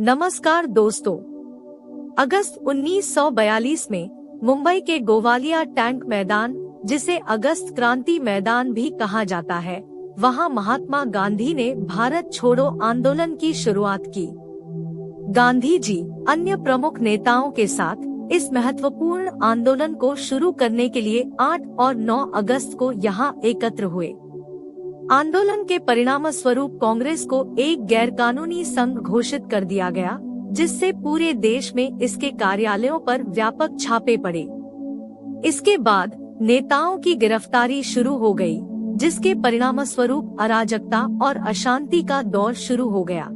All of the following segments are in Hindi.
नमस्कार दोस्तों। अगस्त 1942 में मुंबई के गोवालिया टैंक मैदान, जिसे अगस्त क्रांति मैदान भी कहा जाता है, वहां महात्मा गांधी ने भारत छोड़ो आंदोलन की शुरुआत की। गांधी जी अन्य प्रमुख नेताओं के साथ इस महत्वपूर्ण आंदोलन को शुरू करने के लिए 8 और 9 अगस्त को यहां एकत्र हुए। आंदोलन के परिणाम स्वरूप कांग्रेस को एक गैरकानूनी संघ घोषित कर दिया गया, जिससे पूरे देश में इसके कार्यालयों पर व्यापक छापे पड़े। इसके बाद नेताओं की गिरफ्तारी शुरू हो गई, जिसके परिणाम स्वरूप अराजकता और अशांति का दौर शुरू हो गया।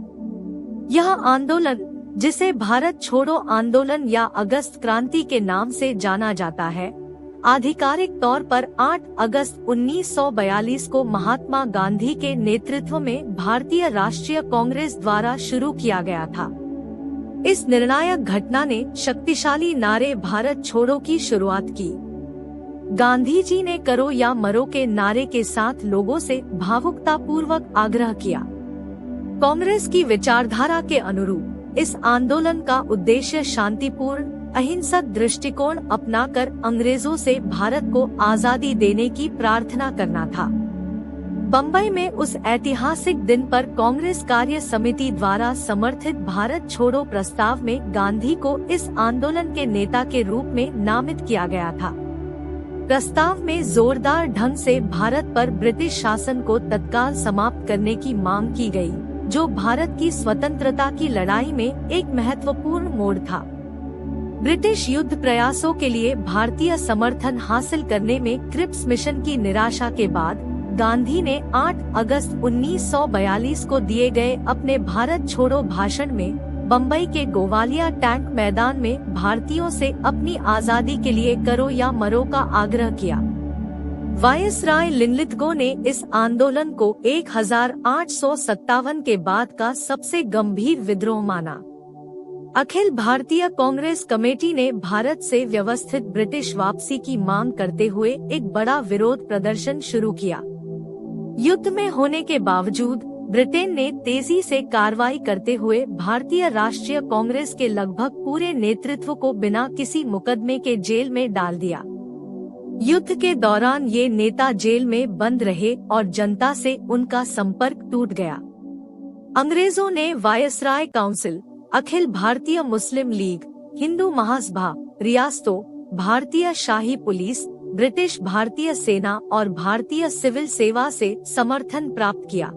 यह आंदोलन, जिसे भारत छोड़ो आंदोलन या अगस्त क्रांति के नाम से जाना जाता है, आधिकारिक तौर पर 8 अगस्त 1942 को महात्मा गांधी के नेतृत्व में भारतीय राष्ट्रीय कांग्रेस द्वारा शुरू किया गया था। इस निर्णायक घटना ने शक्तिशाली नारे भारत छोड़ो की शुरुआत की। गांधी जी ने करो या मरो के नारे के साथ लोगों से भावुकता पूर्वक आग्रह किया। कांग्रेस की विचारधारा के अनुरूप इस आंदोलन का उद्देश्य शांतिपूर्ण अहिंसक दृष्टिकोण अपनाकर अंग्रेजों से भारत को आजादी देने की प्रार्थना करना था। बम्बई में उस ऐतिहासिक दिन पर कांग्रेस कार्य समिति द्वारा समर्थित भारत छोड़ो प्रस्ताव में गांधी को इस आंदोलन के नेता के रूप में नामित किया गया था। प्रस्ताव में जोरदार ढंग से भारत पर ब्रिटिश शासन को तत्काल समाप्त करने की मांग की गई, जो भारत की स्वतंत्रता की लड़ाई में एक महत्वपूर्ण मोड़ था। ब्रिटिश युद्ध प्रयासों के लिए भारतीय समर्थन हासिल करने में क्रिप्स मिशन की निराशा के बाद गांधी ने 8 अगस्त 1942 को दिए गए अपने भारत छोड़ो भाषण में बम्बई के गोवालिया टैंक मैदान में भारतीयों से अपनी आजादी के लिए करो या मरो का आग्रह किया। वायसराय लिनलिथगो ने इस आंदोलन को 1857 के बाद का सबसे गंभीर विद्रोह माना। अखिल भारतीय कांग्रेस कमेटी ने भारत से व्यवस्थित ब्रिटिश वापसी की मांग करते हुए एक बड़ा विरोध प्रदर्शन शुरू किया। युद्ध में होने के बावजूद ब्रिटेन ने तेजी से कार्रवाई करते हुए भारतीय राष्ट्रीय कांग्रेस के लगभग पूरे नेतृत्व को बिना किसी मुकदमे के जेल में डाल दिया। युद्ध के दौरान ये नेता जेल में बंद रहे और जनता से उनका संपर्क टूट गया। अंग्रेजों ने वायसराय काउंसिल, अखिल भारतीय मुस्लिम लीग, हिंदू महासभा, रियासतों, भारतीय शाही पुलिस, ब्रिटिश भारतीय सेना और भारतीय सिविल सेवा से समर्थन प्राप्त किया।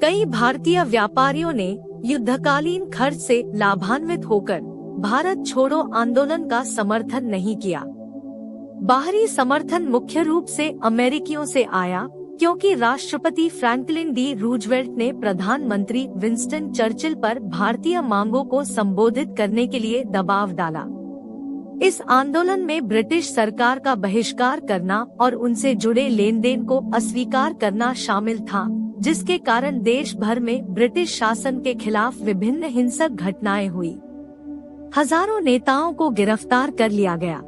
कई भारतीय व्यापारियों ने युद्धकालीन खर्च से लाभान्वित होकर भारत छोड़ो आंदोलन का समर्थन नहीं किया। बाहरी समर्थन मुख्य रूप से अमेरिकियों से आया, क्योंकि राष्ट्रपति फ्रैंकलिन डी रूजवेल्ट ने प्रधानमंत्री विंस्टन चर्चिल पर भारतीय मांगों को संबोधित करने के लिए दबाव डाला। इस आंदोलन में ब्रिटिश सरकार का बहिष्कार करना और उनसे जुड़े लेन देन को अस्वीकार करना शामिल था, जिसके कारण देश भर में ब्रिटिश शासन के खिलाफ विभिन्न हिंसक घटनाएं हुई। हजारों नेताओं को गिरफ्तार कर लिया गया।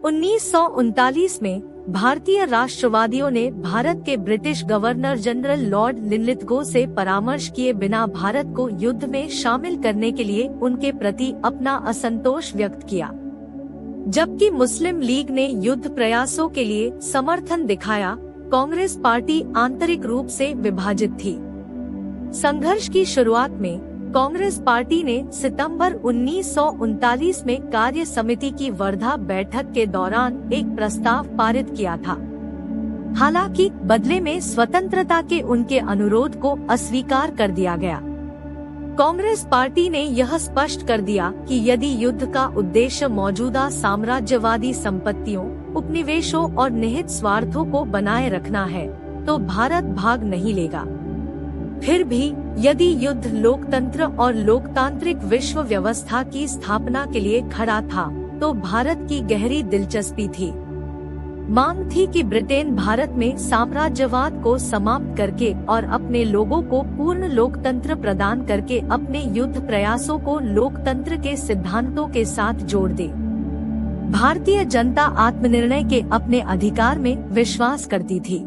1939 में भारतीय राष्ट्रवादियों ने भारत के British governor general Lord Linlithgow से परामर्श किए बिना भारत को युद्ध में शामिल करने के लिए उनके प्रति अपना असंतोष व्यक्त किया, जबकि मुस्लिम लीग ने युद्ध प्रयासों के लिए समर्थन दिखाया। कांग्रेस पार्टी आंतरिक रूप से विभाजित थी। संघर्ष की शुरुआत में कांग्रेस पार्टी ने सितंबर 1939 में कार्य समिति की वर्धा बैठक के दौरान एक प्रस्ताव पारित किया था। हालांकि बदले में स्वतंत्रता के उनके अनुरोध को अस्वीकार कर दिया गया। कांग्रेस पार्टी ने यह स्पष्ट कर दिया कि यदि युद्ध का उद्देश्य मौजूदा साम्राज्यवादी संपत्तियों, उपनिवेशों और निहित स्वार्थों को बनाए रखना है, तो भारत भाग नहीं लेगा। फिर भी यदि युद्ध लोकतंत्र और लोकतांत्रिक विश्व व्यवस्था की स्थापना के लिए खड़ा था, तो भारत की गहरी दिलचस्पी थी। मांग थी कि ब्रिटेन भारत में साम्राज्यवाद को समाप्त करके और अपने लोगों को पूर्ण लोकतंत्र प्रदान करके अपने युद्ध प्रयासों को लोकतंत्र के सिद्धांतों के साथ जोड़ दे। भारतीय जनता आत्मनिर्णय के अपने अधिकार में विश्वास करती थी।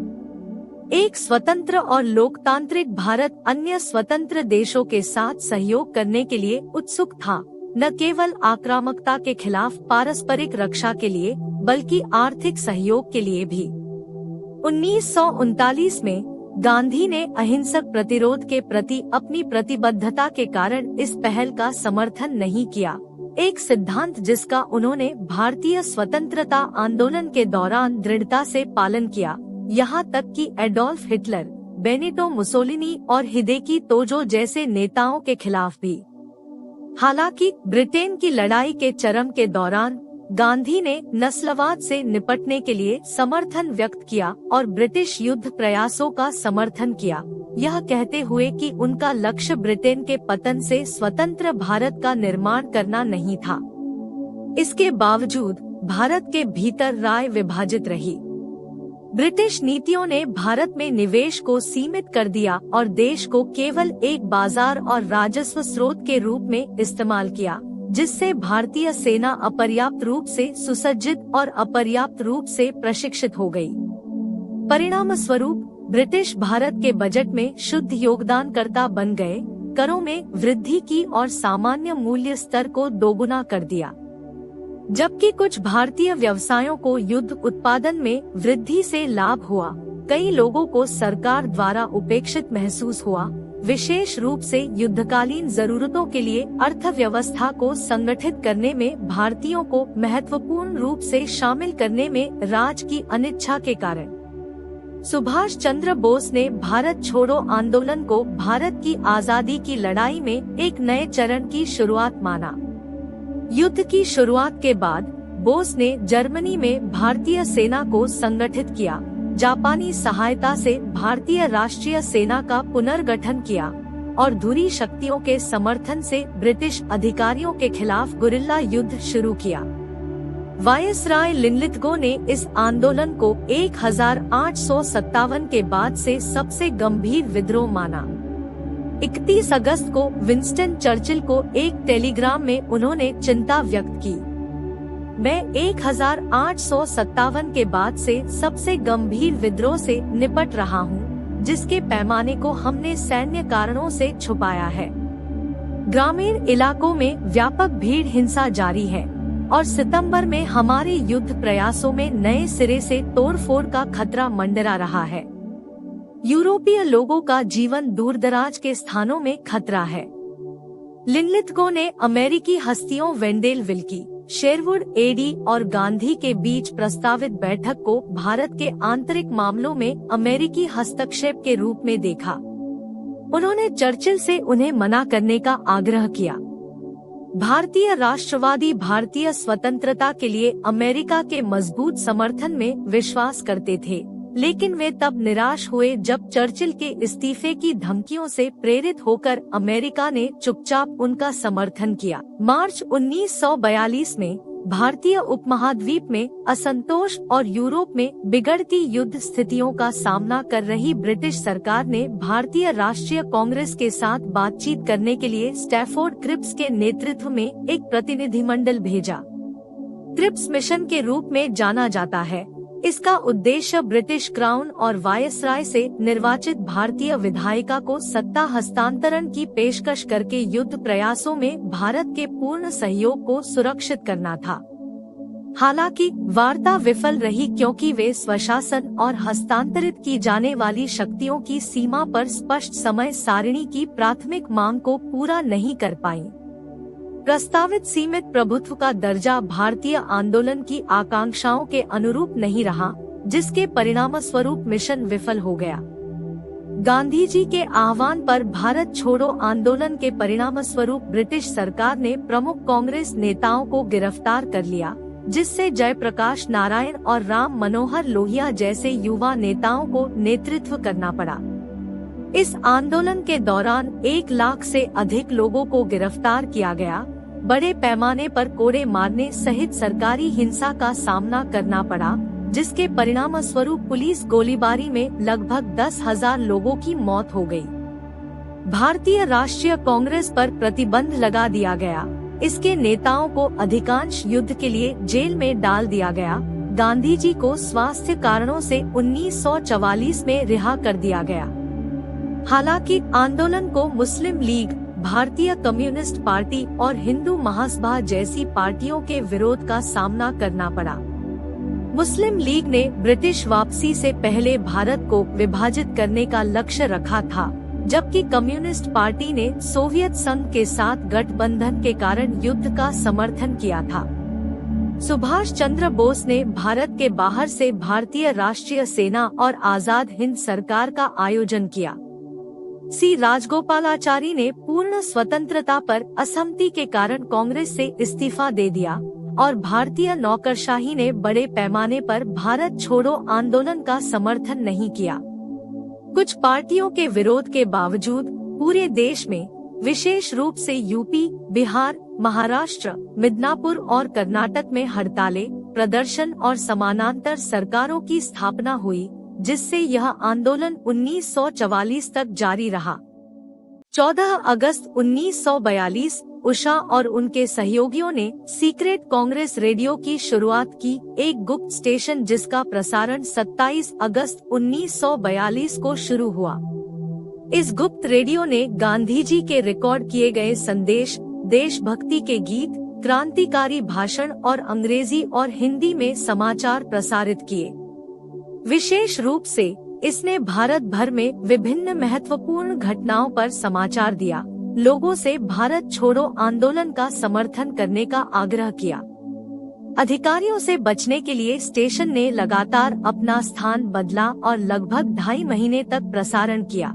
एक स्वतंत्र और लोकतांत्रिक भारत अन्य स्वतंत्र देशों के साथ सहयोग करने के लिए उत्सुक था, न केवल आक्रामकता के खिलाफ पारस्परिक रक्षा के लिए बल्कि आर्थिक सहयोग के लिए भी। 1939 में गांधी ने अहिंसक प्रतिरोध के प्रति अपनी प्रतिबद्धता के कारण इस पहल का समर्थन नहीं किया, एक सिद्धांत जिसका उन्होंने भारतीय स्वतंत्रता आंदोलन के दौरान दृढ़ता से पालन किया, यहाँ तक कि एडोल्फ हिटलर, बेनिटो मुसोलिनी और हिदेकी तोजो जैसे नेताओं के खिलाफ भी। हालांकि ब्रिटेन की लड़ाई के चरम के दौरान गांधी ने नस्लवाद से निपटने के लिए समर्थन व्यक्त किया और ब्रिटिश युद्ध प्रयासों का समर्थन किया, यह कहते हुए कि उनका लक्ष्य ब्रिटेन के पतन से स्वतंत्र भारत का निर्माण करना नहीं था। इसके बावजूद भारत के भीतर राय विभाजित रही। ब्रिटिश नीतियों ने भारत में निवेश को सीमित कर दिया और देश को केवल एक बाजार और राजस्व स्रोत के रूप में इस्तेमाल किया, जिससे भारतीय सेना अपर्याप्त रूप से सुसज्जित और अपर्याप्त रूप से प्रशिक्षित हो गई। परिणाम स्वरूप ब्रिटिश भारत के बजट में शुद्ध योगदानकर्ता बन गए, करों में वृद्धि की और सामान्य मूल्य स्तर को दोगुना कर दिया। जबकि कुछ भारतीय व्यवसायों को युद्ध उत्पादन में वृद्धि से लाभ हुआ, कई लोगों को सरकार द्वारा उपेक्षित महसूस हुआ, विशेष रूप से युद्धकालीन जरूरतों के लिए अर्थव्यवस्था को संगठित करने में भारतीयों को महत्वपूर्ण रूप से शामिल करने में राज की अनिच्छा के कारण। सुभाष चंद्र बोस ने भारत छोड़ो आंदोलन को भारत की आजादी की लड़ाई में एक नए चरण की शुरुआत माना। युद्ध की शुरुआत के बाद बोस ने जर्मनी में भारतीय सेना को संगठित किया, जापानी सहायता से भारतीय राष्ट्रीय सेना का पुनर्गठन किया और धुरी शक्तियों के समर्थन से ब्रिटिश अधिकारियों के खिलाफ गुरिल्ला युद्ध शुरू किया। वायसराय लिनलिथगो ने इस आंदोलन को 1857 के बाद से सबसे गंभीर विद्रोह माना। 31 अगस्त को विंस्टन चर्चिल को एक टेलीग्राम में उन्होंने चिंता व्यक्त की, मैं 1857 के बाद से सबसे गंभीर विद्रोह से निपट रहा हूँ, जिसके पैमाने को हमने सैन्य कारणों से छुपाया है। ग्रामीण इलाकों में व्यापक भीड़ हिंसा जारी है और सितंबर में हमारे युद्ध प्रयासों में नए सिरे से तोड़फोड़ का खतरा मंडरा रहा है। यूरोपीय लोगों का जीवन दूरदराज के स्थानों में खतरा है। लिनलिथगो ने अमेरिकी हस्तियों वेंडेल विल्की, शेरवुड एडी और गांधी के बीच प्रस्तावित बैठक को भारत के आंतरिक मामलों में अमेरिकी हस्तक्षेप के रूप में देखा। उन्होंने चर्चिल से उन्हें मना करने का आग्रह किया। भारतीय राष्ट्रवादी भारतीय स्वतंत्रता के लिए अमेरिका के मजबूत समर्थन में विश्वास करते थे, लेकिन वे तब निराश हुए जब चर्चिल के इस्तीफे की धमकियों से प्रेरित होकर अमेरिका ने चुपचाप उनका समर्थन किया। मार्च 1942 में भारतीय उपमहाद्वीप में असंतोष और यूरोप में बिगड़ती युद्ध स्थितियों का सामना कर रही ब्रिटिश सरकार ने भारतीय राष्ट्रीय कांग्रेस के साथ बातचीत करने के लिए स्टैफोर्ड क्रिप्स के नेतृत्व में एक प्रतिनिधिमंडल भेजा। क्रिप्स मिशन के रूप में जाना जाता है। इसका उद्देश्य ब्रिटिश क्राउन और वायसराय से निर्वाचित भारतीय विधायिका को सत्ता हस्तांतरण की पेशकश करके युद्ध प्रयासों में भारत के पूर्ण सहयोग को सुरक्षित करना था। हालांकि वार्ता विफल रही क्योंकि वे स्वशासन और हस्तांतरित की जाने वाली शक्तियों की सीमा पर स्पष्ट समय सारिणी की प्राथमिक मांग को पूरा नहीं कर पाई। प्रस्तावित सीमित प्रभुत्व का दर्जा भारतीय आंदोलन की आकांक्षाओं के अनुरूप नहीं रहा, जिसके परिणामस्वरूप मिशन विफल हो गया। गांधी जी के आह्वान पर भारत छोड़ो आंदोलन के परिणामस्वरूप ब्रिटिश सरकार ने प्रमुख कांग्रेस नेताओं को गिरफ्तार कर लिया, जिससे जयप्रकाश नारायण और राम मनोहर लोहिया जैसे युवा नेताओं को नेतृत्व करना पड़ा। इस आंदोलन के दौरान 1 लाख से अधिक लोगों को गिरफ्तार किया गया, बड़े पैमाने पर कोड़े मारने सहित सरकारी हिंसा का सामना करना पड़ा, जिसके परिणामस्वरूप पुलिस गोलीबारी में लगभग 10,000 लोगों की मौत हो गई। भारतीय राष्ट्रीय कांग्रेस पर प्रतिबंध लगा दिया गया। इसके नेताओं को अधिकांश युद्ध के लिए जेल में डाल दिया गया। गांधी जी को स्वास्थ्य कारणों से 1944 में रिहा कर दिया गया। हालांकि आंदोलन को मुस्लिम लीग, भारतीय कम्युनिस्ट पार्टी और हिंदू महासभा जैसी पार्टियों के विरोध का सामना करना पड़ा। मुस्लिम लीग ने ब्रिटिश वापसी से पहले भारत को विभाजित करने का लक्ष्य रखा था, जबकि कम्युनिस्ट पार्टी ने सोवियत संघ के साथ गठबंधन के कारण युद्ध का समर्थन किया था। सुभाष चंद्र बोस ने भारत के बाहर से भारतीय राष्ट्रीय सेना और आजाद हिंद सरकार का आयोजन किया। सी राजगोपालाचारी ने पूर्ण स्वतंत्रता पर असहमति के कारण कांग्रेस से इस्तीफा दे दिया और भारतीय नौकरशाही ने बड़े पैमाने पर भारत छोड़ो आंदोलन का समर्थन नहीं किया। कुछ पार्टियों के विरोध के बावजूद पूरे देश में, विशेष रूप से यूपी, बिहार, महाराष्ट्र, मिदनापुर और कर्नाटक में हड़तालें, प्रदर्शन और समानांतर सरकारों की स्थापना हुई, जिससे यह आंदोलन 1944 तक जारी रहा। 14 अगस्त 1942 उषा और उनके सहयोगियों ने सीक्रेट कांग्रेस रेडियो की शुरुआत की, एक गुप्त स्टेशन जिसका प्रसारण 27 अगस्त 1942 को शुरू हुआ। इस गुप्त रेडियो ने गांधी जी के रिकॉर्ड किए गए संदेश, देशभक्ति के गीत, क्रांतिकारी भाषण और अंग्रेजी और हिंदी में समाचार प्रसारित किए। विशेष रूप से इसने भारत भर में विभिन्न महत्वपूर्ण घटनाओं पर समाचार दिया, लोगों से भारत छोड़ो आंदोलन का समर्थन करने का आग्रह किया। अधिकारियों से बचने के लिए स्टेशन ने लगातार अपना स्थान बदला और लगभग 2.5 महीने तक प्रसारण किया।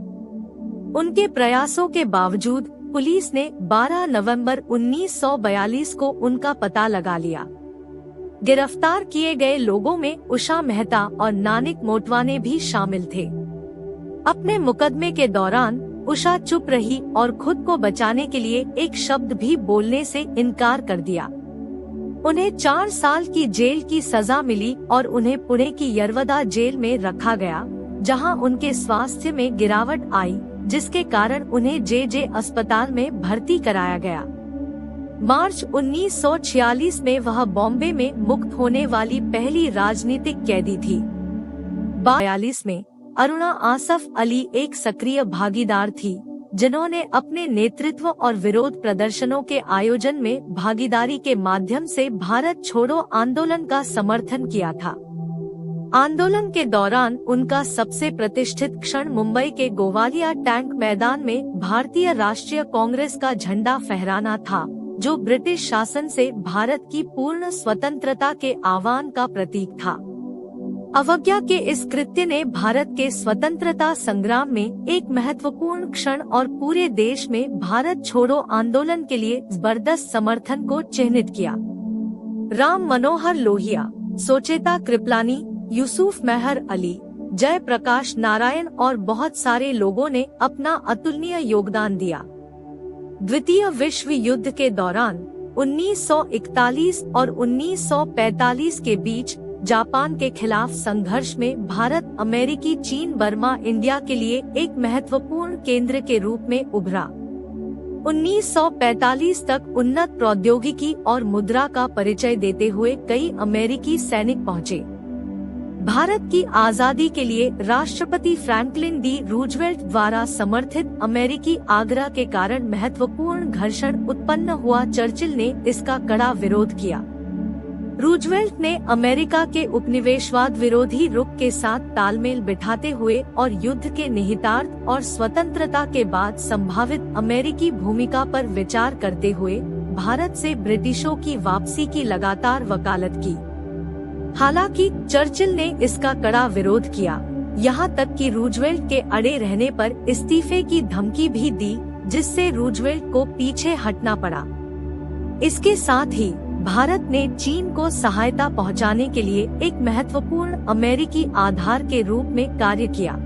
उनके प्रयासों के बावजूद पुलिस ने 12 नवंबर 1942 को उनका पता लगा लिया। गिरफ्तार किए गए लोगों में उषा मेहता और नानिक मोटवाने भी शामिल थे। अपने मुकदमे के दौरान उषा चुप रही और खुद को बचाने के लिए एक शब्द भी बोलने से इनकार कर दिया। उन्हें 4 साल की जेल की सजा मिली और उन्हें पुणे की यरवदा जेल में रखा गया, जहां उनके स्वास्थ्य में गिरावट आई, जिसके कारण उन्हें जे अस्पताल में भर्ती कराया गया। मार्च 1946 में वह बॉम्बे में मुक्त होने वाली पहली राजनीतिक कैदी थी। 42 में अरुणा आसफ अली एक सक्रिय भागीदार थी, जिन्होंने अपने नेतृत्व और विरोध प्रदर्शनों के आयोजन में भागीदारी के माध्यम से भारत छोड़ो आंदोलन का समर्थन किया था। आंदोलन के दौरान उनका सबसे प्रतिष्ठित क्षण मुंबई के गोवालिया टैंक मैदान में भारतीय राष्ट्रीय कांग्रेस का झंडा फहराना था, जो ब्रिटिश शासन से भारत की पूर्ण स्वतंत्रता के आह्वान का प्रतीक था। अवज्ञा के इस कृत्य ने भारत के स्वतंत्रता संग्राम में एक महत्वपूर्ण क्षण और पूरे देश में भारत छोड़ो आंदोलन के लिए जबरदस्त समर्थन को चिन्हित किया। राम मनोहर लोहिया, सुचेता कृपलानी, यूसुफ मेहर अली, जय प्रकाश नारायण और बहुत सारे लोगों ने अपना अतुलनीय योगदान दिया। द्वितीय विश्व युद्ध के दौरान 1941 और 1945 के बीच जापान के खिलाफ संघर्ष में भारत अमेरिकी चीन बर्मा इंडिया के लिए एक महत्वपूर्ण केंद्र के रूप में उभरा। 1945 तक उन्नत प्रौद्योगिकी और मुद्रा का परिचय देते हुए कई अमेरिकी सैनिक पहुंचे। भारत की आजादी के लिए राष्ट्रपति फ्रैंकलिन डी रूजवेल्ट द्वारा समर्थित अमेरिकी आग्रह के कारण महत्वपूर्ण घर्षण उत्पन्न हुआ। चर्चिल ने इसका कड़ा विरोध किया। रूजवेल्ट ने अमेरिका के उपनिवेशवाद विरोधी रुख के साथ तालमेल बिठाते हुए और युद्ध के निहितार्थ और स्वतंत्रता के बाद संभावित अमेरिकी भूमिका पर विचार करते हुए भारत से ब्रिटिशों की वापसी की लगातार वकालत की। हालांकि चर्चिल ने इसका कड़ा विरोध किया, यहाँ तक कि रूजवेल्ट के अड़े रहने पर इस्तीफे की धमकी भी दी, जिससे रूजवेल्ट को पीछे हटना पड़ा। इसके साथ ही भारत ने चीन को सहायता पहुंचाने के लिए एक महत्वपूर्ण अमेरिकी आधार के रूप में कार्य किया।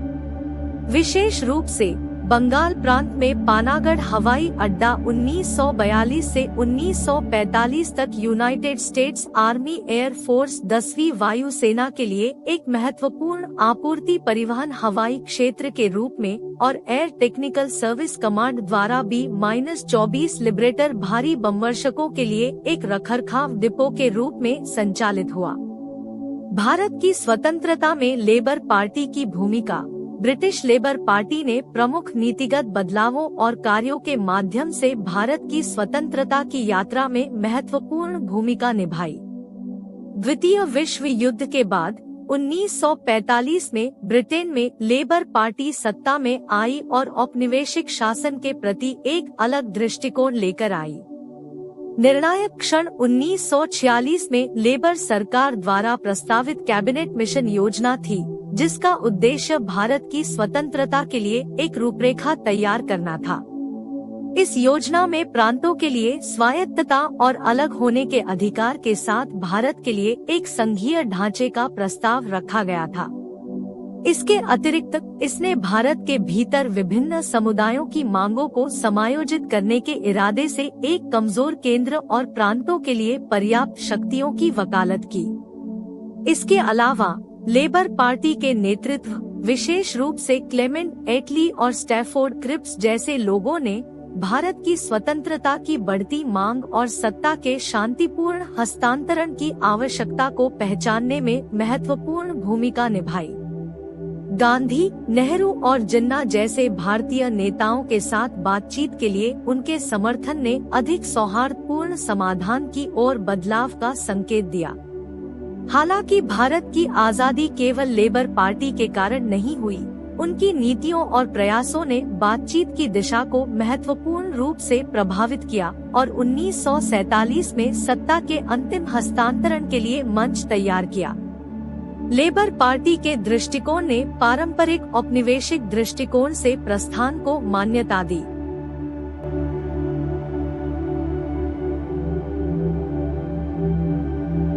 विशेष रूप से बंगाल प्रांत में पानागढ़ हवाई अड्डा 1942 से 1945 तक United states army air force 10वीं वायु सेना के लिए एक महत्वपूर्ण आपूर्ति परिवहन हवाई क्षेत्र के रूप में और एयर टेक्निकल सर्विस कमांड द्वारा B-24 लिबरेटर भारी बमवर्षकों के लिए एक रखरखाव डिपो के रूप में संचालित हुआ। भारत की स्वतंत्रता में लेबर पार्टी की भूमिका। ब्रिटिश लेबर पार्टी ने प्रमुख नीतिगत बदलावों और कार्यों के माध्यम से भारत की स्वतंत्रता की यात्रा में महत्वपूर्ण भूमिका निभाई। द्वितीय विश्व युद्ध के बाद 1945 में ब्रिटेन में लेबर पार्टी सत्ता में आई और औपनिवेशिक शासन के प्रति एक अलग दृष्टिकोण लेकर आई। निर्णायक क्षण 1946 में लेबर सरकार द्वारा प्रस्तावित कैबिनेट मिशन योजना थी, जिसका उद्देश्य भारत की स्वतंत्रता के लिए एक रूपरेखा तैयार करना था। इस योजना में प्रांतों के लिए स्वायत्तता और अलग होने के अधिकार के साथ भारत के लिए एक संघीय ढांचे का प्रस्ताव रखा गया था। इसके अतिरिक्त इसने भारत के भीतर विभिन्न समुदायों की मांगों को समायोजित करने के इरादे से एक कमजोर केंद्र और प्रांतों के लिए पर्याप्त शक्तियों की वकालत की। इसके अलावा लेबर पार्टी के नेतृत्व, विशेष रूप से क्लेमेंट एटली और स्टैफोर्ड क्रिप्स जैसे लोगों ने भारत की स्वतंत्रता की बढ़ती मांग और सत्ता के शांतिपूर्ण हस्तांतरण की आवश्यकता को पहचानने में महत्वपूर्ण भूमिका निभाई। गांधी, नेहरू और जिन्ना जैसे भारतीय नेताओं के साथ बातचीत के लिए उनके समर्थन ने अधिक सौहार्दपूर्ण समाधान की ओर बदलाव का संकेत दिया। हालांकि भारत की आजादी केवल लेबर पार्टी के कारण नहीं हुई, उनकी नीतियों और प्रयासों ने बातचीत की दिशा को महत्वपूर्ण रूप से प्रभावित किया और 1947 में सत्ता के अंतिम हस्तांतरण के लिए मंच तैयार किया। लेबर पार्टी के दृष्टिकोण ने पारंपरिक औपनिवेशिक दृष्टिकोण से प्रस्थान को मान्यता दी।